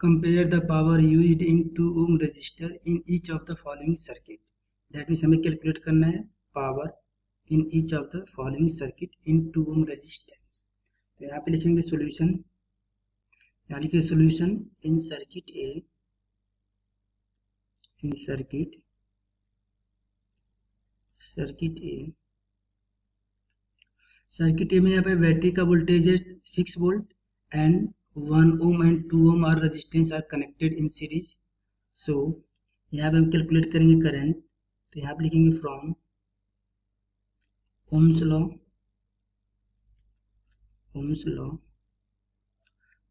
compare the power used in 2 ohm resistor in each of the following circuit. That means हमें calculate करना है power in each of the following circuit in 2 ohm resistance. तो यहाँ पे लिखेंगे solution, यहाँ लिखिए solution in circuit A, in circuit A में यहाँ पे बैटरी का वोल्टेज है 6 volt and 1 ohm and 2 ohm are resistance are connected in series. So यहाँ पे हम कैलकुलेट करेंगे करंट. तो यहाँ पे लिखेंगे from Ohm's law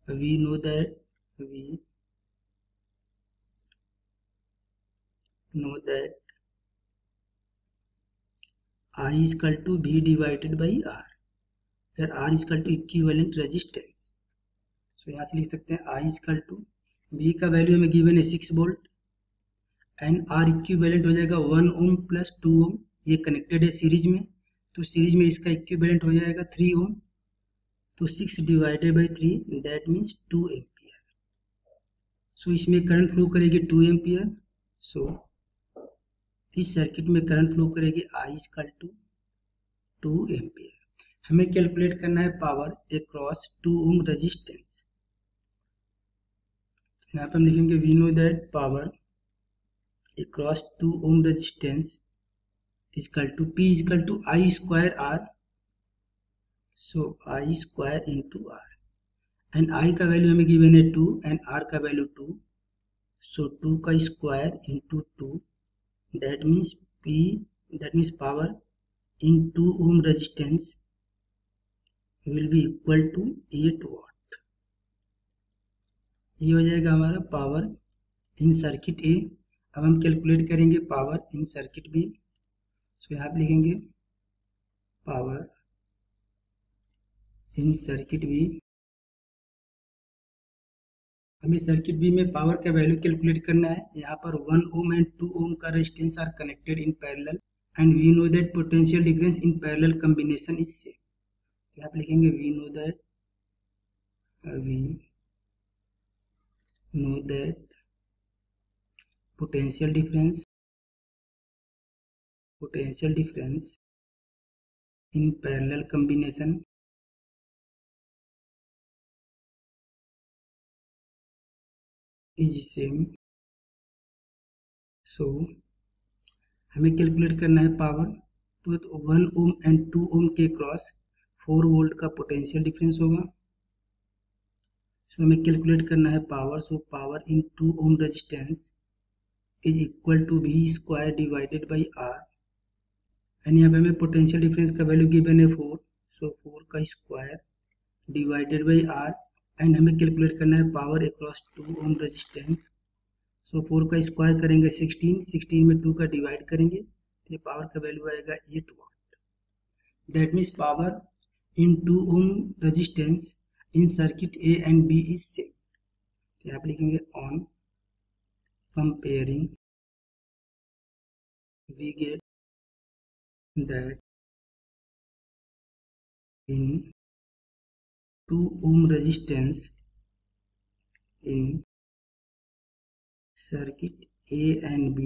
we know that I is equal to V divided by R, फिर R is equal to equivalent resistance. So यहाँ से लिख सकते हैं I is equal to V का वैल्यू हमें गिवन है 6 वोल्ट एंड R इक्विवेलेंट हो जाएगा 1 ohm प्लस 2 ohm. ये कनेक्टेड है सीरीज में, तो सीरीज में इसका इक्विवेलेंट हो जाएगा 3 ohm. तो 6 divided by 3 that means 2 ampere. So इसमें करंट फ्लो करेगी 2 एम्पियर. सो इस सर्किट में करंट फ्लो करेगी I is equal to 2 ampere. हमें कैलकुलेट करना है पावर अक्रॉस 2 ओम रेजिस्टेंस. यहाँ पे हम लिखेंगे we know that power across 2 ohm resistance is equal to P is equal to I square R. So I square into R and I का value हमें given है 2 and R का value 2. So 2 का square into 2 that means power in 2 ohm resistance will be equal to 8 watt. ये हो जाएगा हमारा power in circuit ए. अब हम कैलकुलेट करेंगे पावर इन सर्किट बी. सो यहाँ पे लिखेंगे पावर इन सर्किट बी. हमें सर्किट बी में पावर का वैल्यू कैलकुलेट करना है. यहाँ पर 1 ohm and 2 ohm का resistance are connected in parallel and we know that potential difference in parallel combination is same. तो यहाँ पे लिखेंगे we know that potential difference in parallel combination is same. So हमें कैलकुलेट करना है power. तो 1 ohm and 2 ohm के cross 4 volt का पोटेंशियल डिफरेंस होगा. सो हमें कैलकुलेट करना है power. So power in 2 ohm resistance is equal to V square divided by R and यहाँ पे हमें पोटेंशियल डिफरेंस का वैल्यू गिवन है 4. सो 4 का square divided by R and हमें कैलकुलेट करना है पावर अक्रॉस 2 ohm रेजिस्टेंस. सो 4 का स्क्वायर करेंगे 16 में 2 का डिवाइड करेंगे तो ये पावर का वैल्यू आएगा 8 watt. That means power in 2 ohm resistance in circuit A and B is same. यहाँ पे लिखेंगे on comparing we get that in 2 ohm resistance in circuit A and B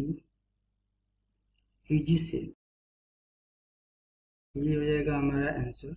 is same. ये हो जाएगा हमारा answer.